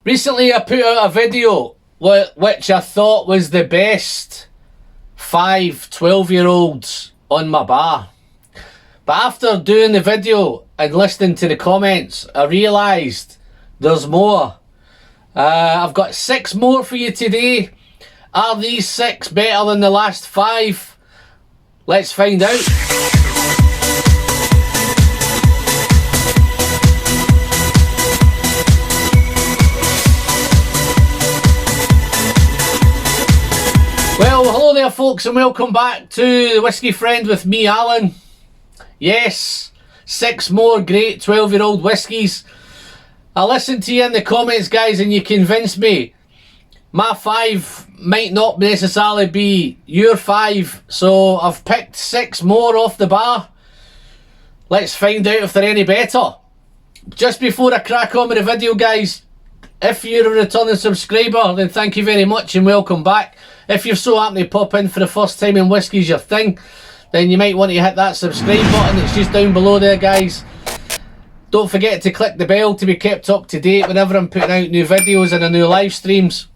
Recently I put out a video which I thought was the best 5 12-year-olds on my bar. But after doing the video and listening to the comments, I realised there's more. I've got 6 more for you today. Are these 6 better than the last 5? Let's find out. Well, hello there folks, and welcome back to The Whiskey Friend with me, Alan. Yes, 6 more great 12-year-old whiskies. I listened to you in the comments, guys, and you convinced me. My 5 might not necessarily be your 5, so I've picked 6 more off the bar. Let's find out if they're any better. Just before I crack on with the video, guys, if you're a returning subscriber, then thank you very much and welcome back. If you're so happy to pop in for the first time and whiskey's your thing, then you might want to hit that subscribe button. It's just down below there, guys. Don't forget to click the bell to be kept up to date whenever I'm putting out new videos and new live streams.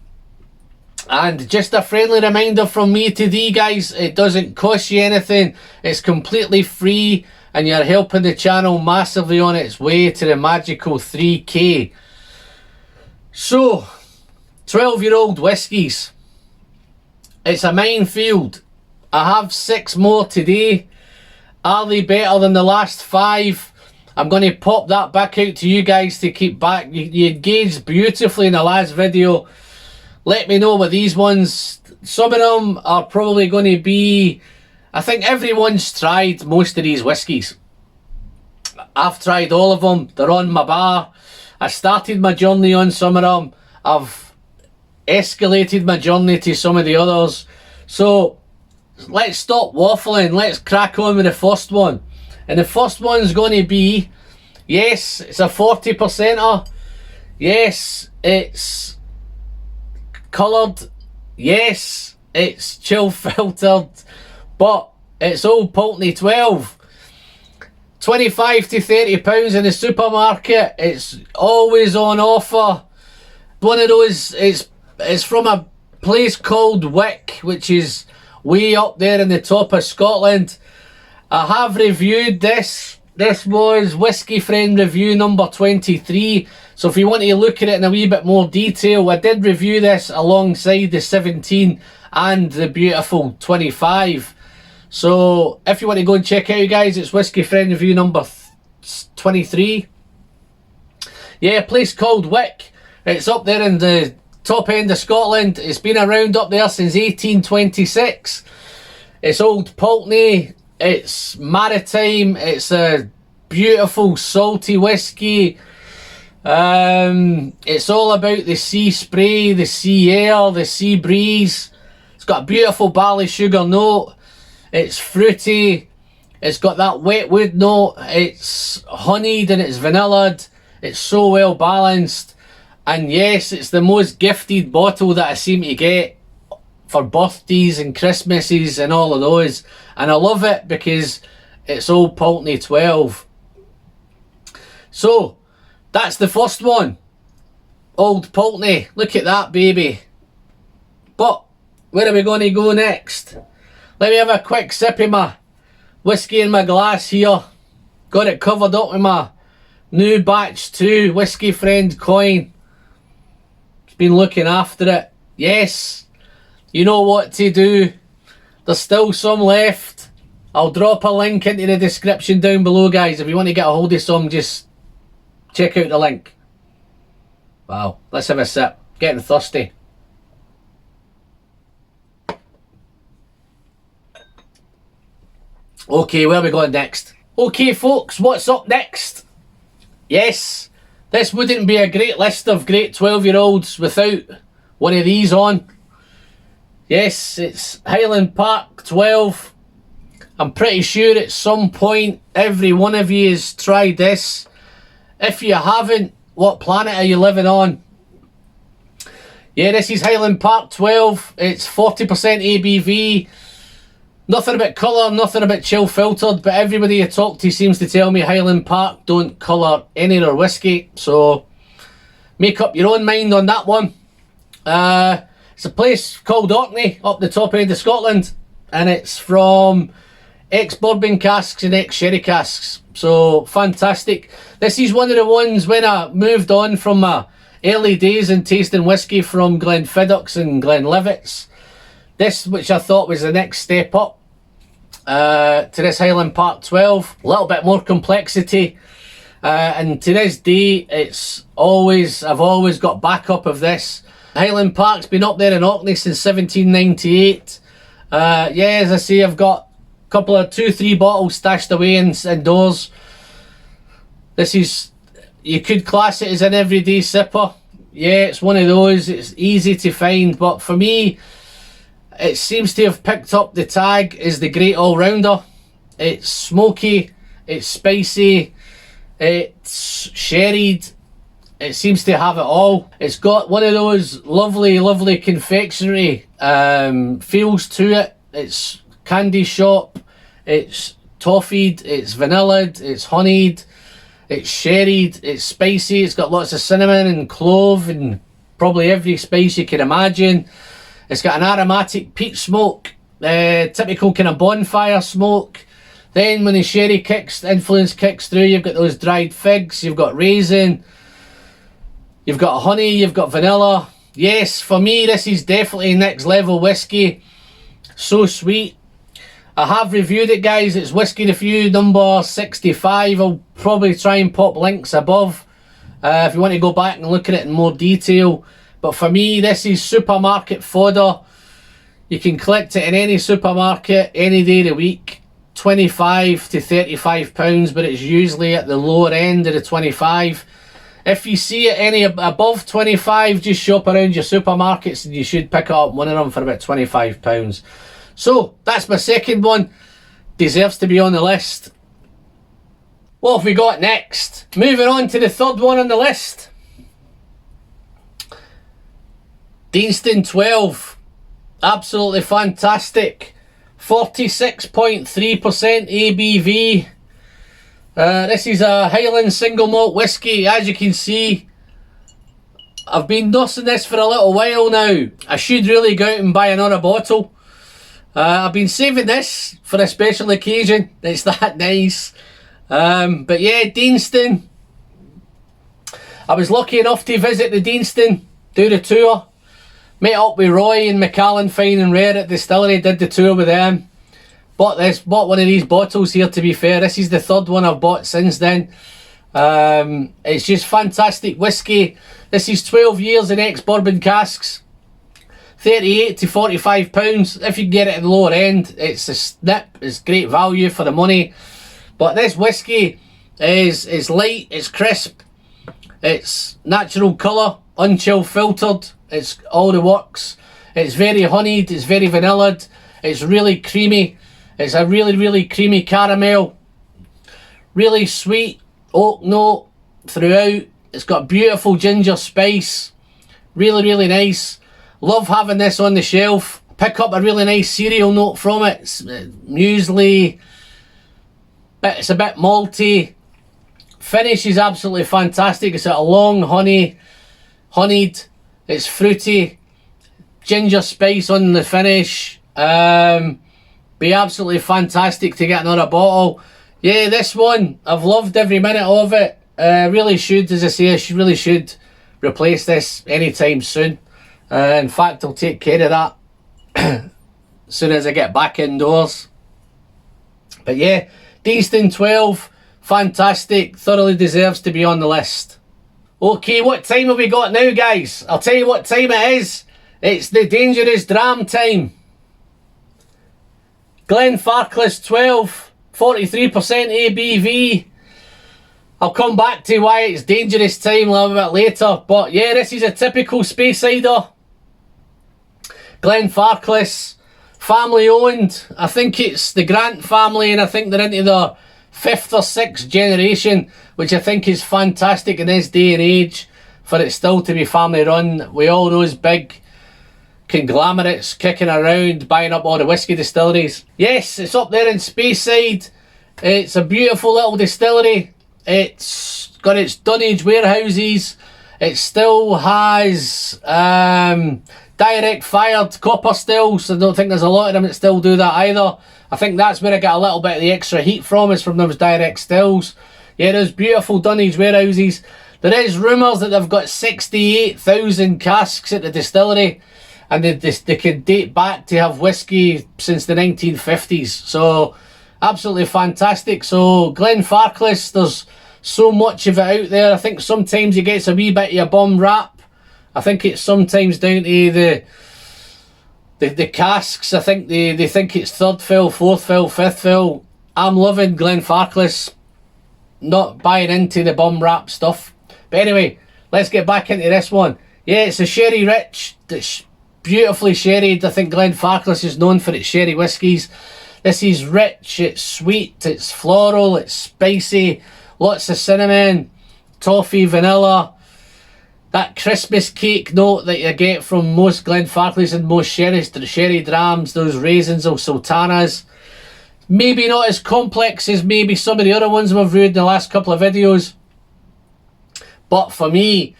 And just a friendly reminder from me to thee, guys, it doesn't cost you anything. It's completely free and you're helping the channel massively on its way to the magical 3K. So, 12-year-old whiskies. It's a minefield. I have 6 more today. Are they better than the last 5? I'm going to pop that back out to you guys to keep back. You engaged beautifully in the last video. Let me know with these ones. Some of them are probably going to be... I think everyone's tried most of these whiskies. I've tried all of them. They're on my bar. I started my journey on some of them. I've escalated my journey to some of the others. So let's stop waffling. Let's crack on with the first one. And the first one's going to be, yes, it's a 40%er. Yes, it's coloured. Yes, it's chill filtered. But it's Old Pulteney 12. 25 to 30 pounds in the supermarket. It's always on offer. One of those, it's from a place called Wick, which is way up there in the top of Scotland. I have reviewed this. This was Whiskey Friend review number 23. So if you want to look at it in a wee bit more detail, I did review this alongside the 17 and the beautiful 25. So if you want to go and check it out, guys, it's Whiskey Friend review number 23. Yeah, a place called Wick. It's up there in the top end of Scotland. It's been around up there since 1826. It's Old Pulteney. It's maritime. It's a beautiful salty whiskey. It's all about the sea spray, the sea air, the sea breeze. It's got a beautiful barley sugar note. It's fruity. It's got that wet wood note. It's honeyed and it's vanillaed. It's so well balanced. And yes, it's the most gifted bottle that I seem to get for birthdays and Christmases and all of those. And I love it because it's Old Pulteney 12. So, that's the first one. Old Pulteney. Look at that, baby. But, where are we going to go next? Let me have a quick sip of my whiskey in my glass here. Got it covered up with my new batch 2 Whiskey Friend coin. Been looking after it. Yes, you know what to do. There's still some left. I'll drop a link into the description down below, guys. If you want to get a hold of some, just check out the link. Wow, let's have a sip. Getting thirsty. Okay, where are we going next? Okay folks, what's up next? Yes, this wouldn't be a great list of great 12-year-olds without one of these on. Yes, it's Highland Park 12. I'm pretty sure at some point every one of you has tried this. If you haven't, what planet are you living on? Yeah, this is Highland Park 12. It's 40% ABV. Nothing about colour, nothing about chill filtered, but everybody I talk to seems to tell me Highland Park don't colour any of their whiskey, so make up your own mind on that one. It's a place called Orkney, up the top end of Scotland, and it's from ex-bourbon casks and ex-sherry casks. So fantastic. This is one of the ones when I moved on from my early days in tasting whiskey from Glenfiddich and Glenlivet's. This, which I thought was the next step up to this Highland Park 12. A little bit more complexity. And to this day, I've always got backup of this. Highland Park's been up there in Orkney since 1798. Yeah, as I say, I've got a couple of 2-3 bottles stashed away indoors. This is, you could class it as an everyday sipper. Yeah, it's one of those, it's easy to find, but for me, it seems to have picked up the tag as the great all-rounder. It's smoky, it's spicy, it's sherried, it seems to have it all. It's got one of those lovely confectionery feels to it. It's candy shop, it's toffeed, it's vanillaed, it's honeyed, it's sherried, it's spicy, it's got lots of cinnamon and clove and probably every spice you can imagine. It's got an aromatic peat smoke, typical kind of bonfire smoke. Then when the sherry influence kicks through, you've got those dried figs, you've got raisin, you've got honey, you've got vanilla. Yes, for me, this is definitely next level whiskey. So sweet. I have reviewed it, guys. It's Whiskey Review number 65. I'll probably try and pop links above if you want to go back and look at it in more detail. But for me, this is supermarket fodder. You can collect it in any supermarket any day of the week. 25 to 35 pounds, but it's usually at the lower end of the 25. If you see it any above 25, just shop around your supermarkets and you should pick up one of them for about 25 pounds. So that's my second one. Deserves to be on the list. What have we got next? Moving on to the third one on the list. Deanston 12. Absolutely fantastic. 46.3% ABV. This is a Highland single malt whiskey. As you can see, I've been nursing this for a little while now. I should really go out and buy another bottle. I've been saving this for a special occasion. It's that nice. But yeah, Deanston. I was lucky enough to visit the Deanston, do the tour. Met up with Roy and Macallan Fine and Rare at distillery, did the tour with them. Bought one of these bottles here, to be fair. This is the third one I've bought since then. It's just fantastic whiskey. This is 12 years in ex-bourbon casks. 38 to 45 pounds. If you can get it at the lower end, it's a snip. It's great value for the money. But this whiskey is light, it's crisp, it's natural colour, unchill filtered, it's all the works. It's very honeyed, it's very vanillaed, it's really creamy. It's a really creamy caramel. Really sweet oak note throughout. It's got beautiful ginger spice. Really nice. Love having this on the shelf. Pick up a really nice cereal note from it. It's muesli. It's a bit malty. Finish is absolutely fantastic. It's got a long honeyed. It's fruity. Ginger spice on the finish. Be absolutely fantastic to get another bottle. Yeah, this one, I've loved every minute of it. Really should, as I say, I really should replace this anytime soon. In fact, I'll take care of that as soon as I get back indoors. But yeah, Deanston 12, fantastic, thoroughly deserves to be on the list. Okay, what time have we got now, guys? I'll tell you what time it is. It's the dangerous dram time. Glenfarclas 12, 43% ABV. I'll come back to why it's dangerous time a little bit later. But yeah, this is a typical Speyside. Glenfarclas, family owned. I think it's the Grant family, and I think they're into their 5th or 6th generation, which I think is fantastic in this day and age for it still to be family run. We all those big conglomerates kicking around, buying up all the whiskey distilleries. Yes, it's up there in Speyside. It's a beautiful little distillery. It's got its dunnage warehouses. It still has direct fired copper stills. I don't think there's a lot of them that still do that either. I think that's where I get a little bit of the extra heat from, is from those direct stills. Yeah, there's beautiful Dunnage warehouses. There is rumours that they've got 68,000 casks at the distillery, and they can date back to have whiskey since the 1950s. So absolutely fantastic. So Glenfarclas, there's so much of it out there. I think sometimes it gets a wee bit of a bum rap. I think it's sometimes down to the casks. I think they think it's third fill, fourth fill, fifth fill. I'm loving Glenfarclas, not buying into the bum rap stuff. But anyway, let's get back into this one. Yeah, it's a sherry rich. It's beautifully sherried. I think Glenfarclas is known for its sherry whiskies. This is rich, it's sweet, it's floral, it's spicy, lots of cinnamon, toffee, vanilla. That Christmas cake note that you get from most Glenfarclas and most sherry drams, those raisins or sultanas. Maybe not as complex as maybe some of the other ones we've reviewed in the last couple of videos. But for me,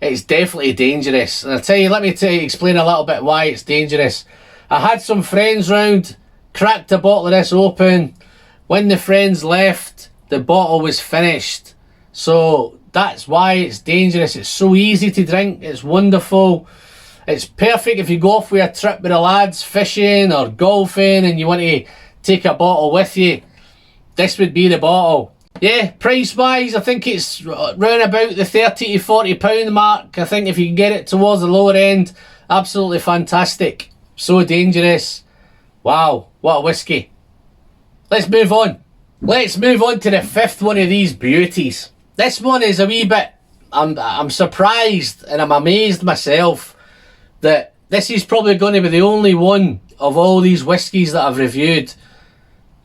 it's definitely dangerous. And I'll tell you, let me explain a little bit why it's dangerous. I had some friends round, cracked a bottle of this open. When the friends left, the bottle was finished. So that's why it's dangerous. It's so easy to drink. It's wonderful. It's perfect if you go off with a trip with the lads, fishing or golfing, and you want to take a bottle with you. This would be the bottle. Yeah, price wise, I think it's round about the £30 to £40 mark. I think if you can get it towards the lower end, absolutely fantastic. So dangerous. Wow, what a whiskey. Let's move on. Let's move on to the fifth one of these beauties. This one is a wee bit, I'm surprised and I'm amazed myself that this is probably going to be the only one of all these whiskies that I've reviewed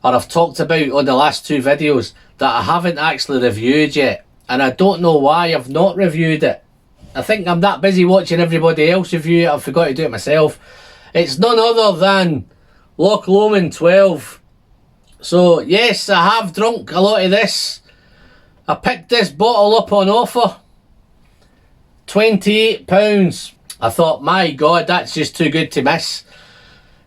or I've talked about on the last two videos that I haven't actually reviewed yet. And I don't know why I've not reviewed it. I think I'm that busy watching everybody else review it, I forgot to do it myself. It's none other than Loch Lomond 12. So yes, I have drunk a lot of this. I picked this bottle up on offer, £28. I thought, my God, that's just too good to miss.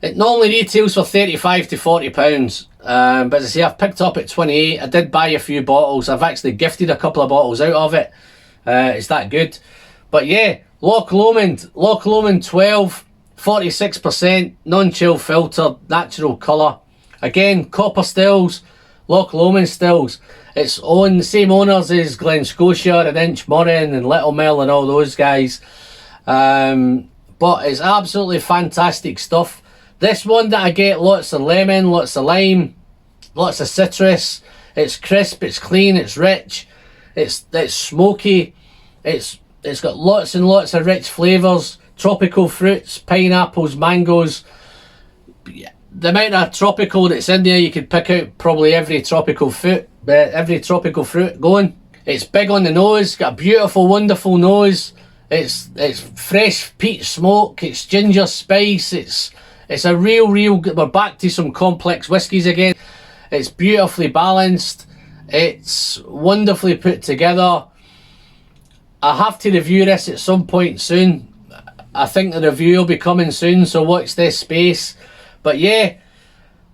It normally retails for £35 to £40. But as I say, I've picked up at 28. I did buy a few bottles. I've actually gifted a couple of bottles out of it. It's that good. But yeah, Loch Lomond 12, 46%, non-chill filter, natural colour. Again, copper stills, Loch Lomond stills. It's on the same owners as Glen Scotia and Inchmurrin and Little Mill and all those guys. But it's absolutely fantastic stuff. This one that I get, lots of lemon, lots of lime, lots of citrus. It's crisp, it's clean, it's rich, it's smoky. It's got lots and lots of rich flavours, tropical fruits, pineapples, mangoes. The amount of tropical that's in there, you could pick out probably every tropical fruit going. It's big on the nose, got a beautiful, wonderful nose. It's fresh peat smoke, it's ginger spice, it's a real, we're back to some complex whiskies again. It's beautifully balanced, it's wonderfully put together. I have to review this at some point soon. I think the review will be coming soon, so watch this space. But yeah,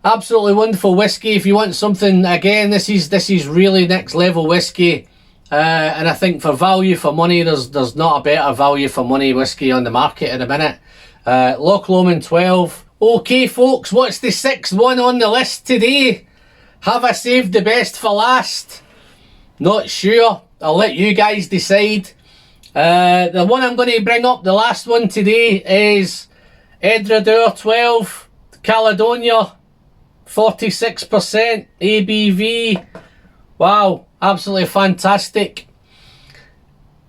absolutely wonderful whiskey. If you want something, again, this is really next level whiskey. And I think for value for money, there's not a better value for money whiskey on the market at the minute. Loch Lomond 12. Okay folks, what's the sixth one on the list today? Have I saved the best for last? Not sure. I'll let you guys decide. The one I'm going to bring up, the last one today, is Edradour 12, Caledonia, 46% ABV. Wow, absolutely fantastic.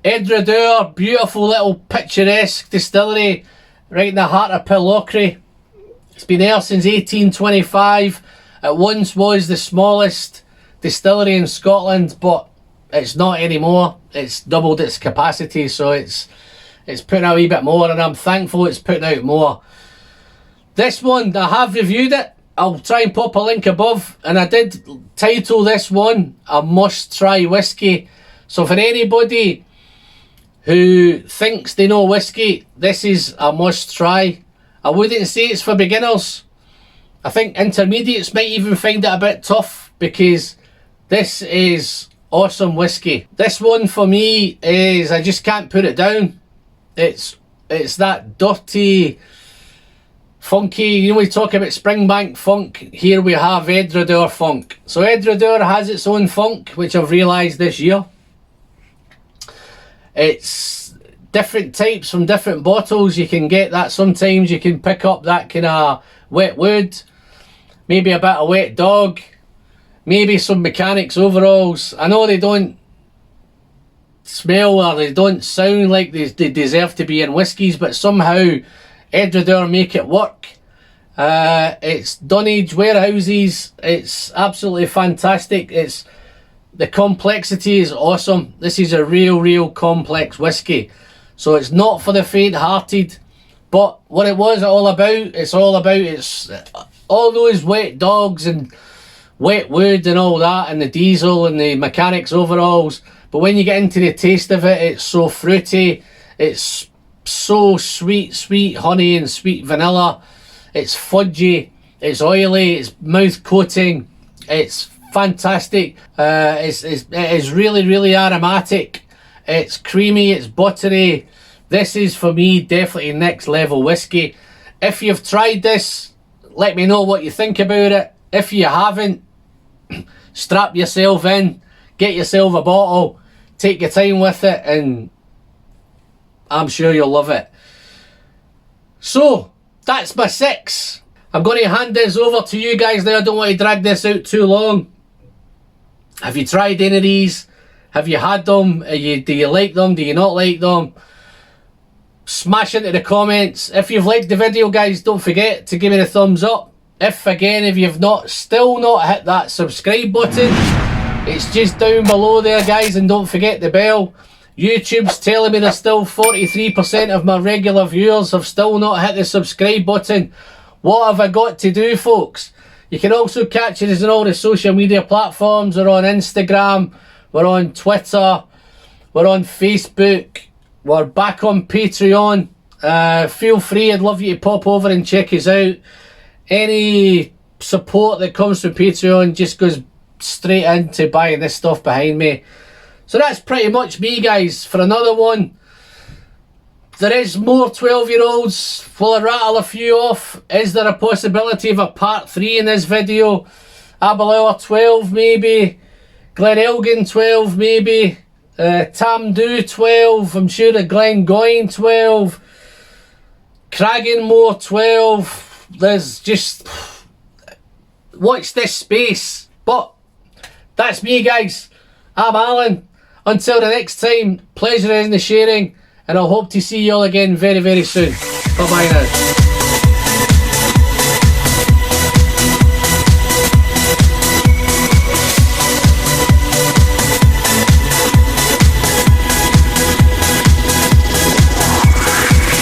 Edradour, beautiful little picturesque distillery right in the heart of Pulteney. It's been there since 1825. It once was the smallest distillery in Scotland, but it's not anymore. It's doubled its capacity, so it's putting out a wee bit more, and I'm thankful it's putting out more. This one, I have reviewed it. I'll try and pop a link above, and I did title this one a must-try whiskey. So for anybody who thinks they know whiskey, this is a must try. I wouldn't say it's for beginners. I think intermediates might even find it a bit tough, because this is awesome whiskey. This one for me is, I just can't put it down. It's that dirty, funky, you know, we talk about Springbank funk, here we have Edredor funk. So Edredor has its own funk, which I've realised this year. It's different types from different bottles. You can get that, sometimes you can pick up that kind of wet wood, maybe a bit of wet dog, maybe some mechanics overalls. I know they don't smell or they don't sound like they deserve to be in whiskies, but somehow Edredor make it work. It's dunnage warehouses. It's absolutely fantastic. It's, the complexity is awesome. This is a real complex whiskey, so it's not for the faint-hearted. But what it was all about, it's all those wet dogs and wet wood and all that, and the diesel and the mechanics overalls. But when you get into the taste of it, it's so fruity. It's so sweet honey and sweet vanilla. It's fudgy, it's oily, it's mouth coating, it's fantastic. It is really aromatic. It's creamy, it's buttery. This is, for me, definitely next level whiskey. If you've tried this, let me know what you think about it. If you haven't, strap yourself in, get yourself a bottle, take your time with it, and I'm sure you'll love it. So that's my 6. I'm going to hand this over to you guys now. I don't want to drag this out too long. Have you tried any of these? Have you had them? Do you like them? Do you not like them? Smash into the comments. If you've liked the video, guys, don't forget to give me the thumbs up. If you've still not hit that subscribe button, it's just down below there, guys, and don't forget the bell. YouTube's telling me there's still 43% of my regular viewers have still not hit the subscribe button. What have I got to do, folks? You can also catch us on all the social media platforms. We're on Instagram, we're on Twitter, we're on Facebook, we're back on Patreon. Feel free, I'd love you to pop over and check us out. Any support that comes from Patreon just goes straight into buying this stuff behind me. So that's pretty much me, guys, for another one. There is more 12-year-olds. Will I rattle a few off? Is there a possibility of a part 3 in this video? Aberlour 12 maybe, Glenelgin 12 maybe, Tamdhu 12, I'm sure of Glengoyne 12, Cragganmore 12. There's just, watch this space. But that's me, guys. I'm Alan. Until the next time, pleasure in the sharing, and I hope to see you all again very soon. Bye bye now.